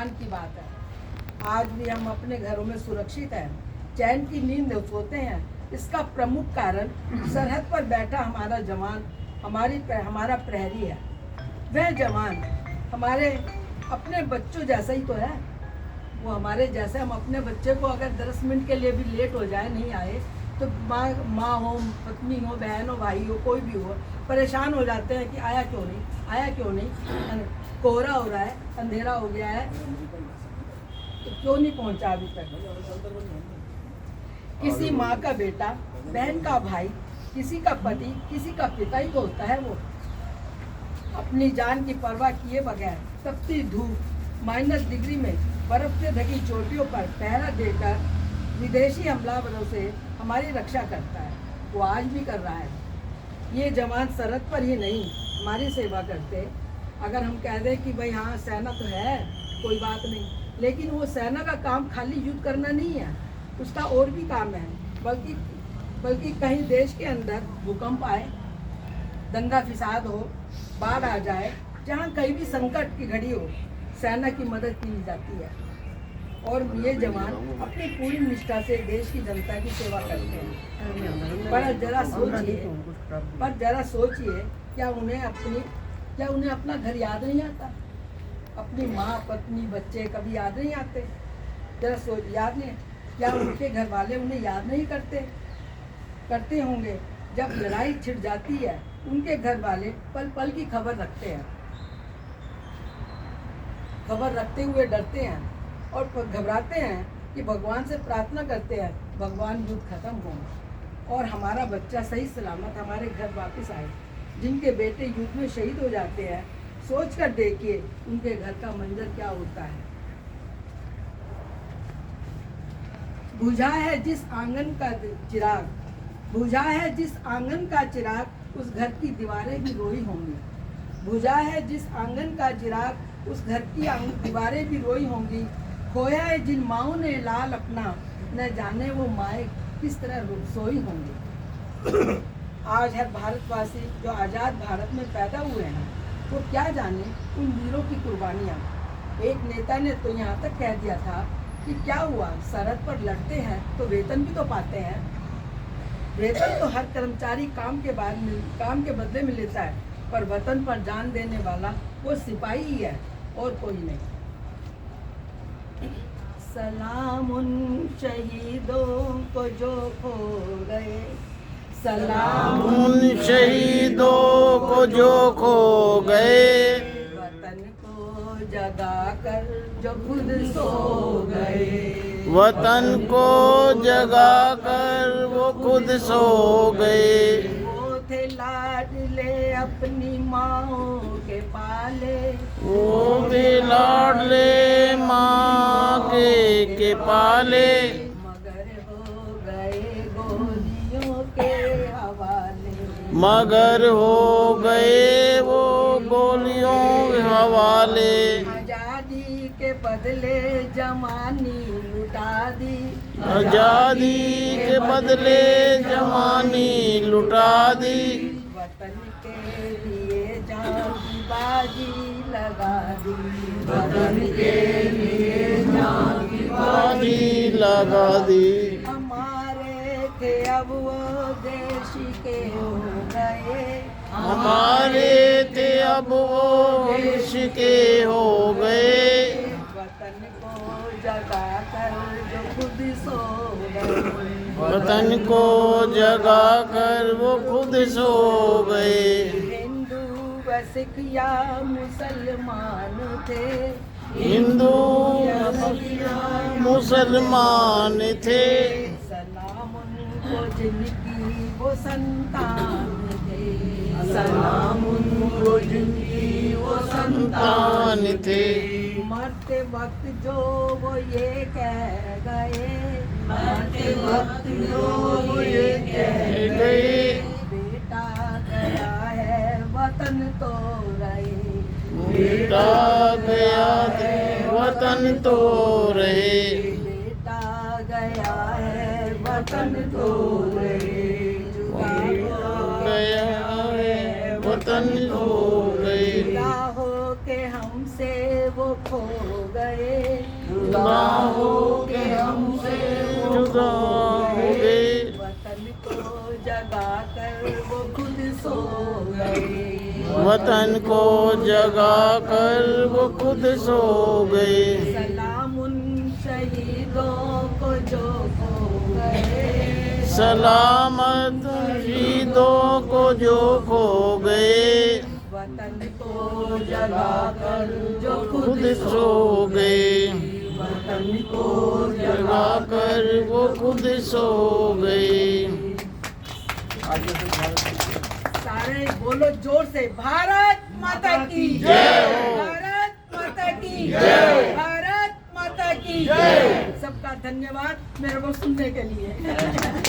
सम्मान की बात है। आज भी हम अपने घरों में सुरक्षित हैं, चैन की नींद सोते हैं। इसका प्रमुख कारण सरहद पर बैठा हमारा जवान, हमारा प्रहरी है। वह जवान हमारे अपने बच्चों जैसा ही तो है। वो हमारे जैसे, हम अपने बच्चे को अगर 10 मिनट के लिए भी लेट हो जाए, नहीं आए, तो माँ हो, पत्नी हो, बहन हो, भाई हो, कोई भी हो, परेशान हो जाते हैं कि आया क्यों नहीं, कोहरा हो रहा है, अंधेरा हो गया है, तो क्यों नहीं पहुंचा अभी तक। किसी माँ का बेटा, बहन का भाई, किसी का पति, किसी का पिता ही तो होता है। वो अपनी जान की परवाह किए बगैर तपती धूप, -डिग्री में बर्फ से ढकी चोटियों पर पहरा देकर विदेशी हमलावरों से हमारी रक्षा करता है। वो आज भी कर रहा है। ये जवान सरहद पर ही नहीं हमारी सेवा करते। अगर हम कह दें कि भाई हाँ सेना तो है, कोई बात नहीं, लेकिन वो सेना का काम खाली युद्ध करना नहीं है, उसका और भी काम है। बल्कि कहीं देश के अंदर भूकंप आए, दंगा फिसाद हो, बाढ़ आ जाए, जहाँ कहीं भी संकट की घड़ी हो, सेना की मदद की जाती है। और ये जवान अपनी पूरी निष्ठा से देश की जनता की सेवा करते हैं। पर जरा सोचिए, क्या उन्हें अपना घर याद नहीं आता? अपनी माँ, पत्नी, बच्चे कभी याद नहीं आते? जरा याद नहीं? क्या उनके घर वाले उन्हें याद नहीं करते होंगे? जब लड़ाई छिड़ जाती है, उनके घर वाले पल पल की खबर रखते हैं। खबर रखते हुए डरते हैं और घबराते हैं कि भगवान से प्रार्थना करते हैं, भगवान युद्ध खत्म हो और हमारा बच्चा सही सलामत हमारे घर वापस आए। जिनके बेटे युद्ध में शहीद हो जाते हैं, सोच कर देखिए उनके घर का मंजर क्या होता है। बुझा है जिस आंगन का चिराग, उस घर की दीवारें भी रोई होंगी। बुझा है जिस आंगन का चिराग, उस घर की दीवारें भी रोई होंगी। खोया है जिन माओं ने लाल अपना, न जाने वो माए किस तरह सोई होंगी। आज हर भारतवासी जो आज़ाद भारत में पैदा हुए हैं, वो क्या जाने उन वीरों की कुर्बानियाँ। एक नेता ने तो यहाँ तक कह दिया था कि क्या हुआ, सरहद पर लड़ते हैं तो वेतन भी तो पाते हैं। वेतन तो हर कर्मचारी काम के बदले में लेता है, पर वतन पर जान देने वाला वो सिपाही ही है और कोई नहीं। सलाम उन शहीदों को जो खो गए, सलाम उन शहीदों को जो खो गए, वतन को जगा कर जो खुद सो गए। वतन को जगा कर वो खुद सो गए। वो थे लाडले अपनी माओ के पाले, वो थे लाडले माँ के पाले, मगर हो गए गोलियों के हवाले। मगर हो गए वो गोलियों के हवाले। आजादी के बदले जवानी लुटा दी, आजादी के बदले जवानी लुटा दी। वतन के लिए जान की बाजी लगा दी, वतन के लिए जान की बाजी लगा दी। हमारे थे अब वो देश के हो गए, हमारे थे अब वो देश के हो गए। वतन को जगा कर जो खुद सो गए। वतन को जगा कर वो खुद सो गए। हिंदू व सिख या मुसलमान थे, हिंदू मुसलमान थे, सलाम उनको जिनकी वो संतान थे, सलाम उनको जिनकी वो संतान थे। मरते वक्त जो वो ये कह गए, मरते वक्त जो वो ये कह गए, बेटा गया है वतन तो रहे, बेटा गया है वतन तो रहे। बेटा गया है वतन तो रहे, गया है वतन तो गए। जुदा हो के हमसे वो खो गए, सो गए। वतन को जगा कर वो खुद सो गए। वतन को जगा कर वो खुद सो गए। सलाम उन शहीदों को जो खो गए। सलामत शहीदों को जो खो गए। वतन को जगा कर जो खुद सो गए। वतन को जगा कर वो खुद सो गए। सारे बोलो जोर से, भारत माता की जय। भारत माता की जय। भारत माता की जय। सबका धन्यवाद मेरे को सुनने के लिए।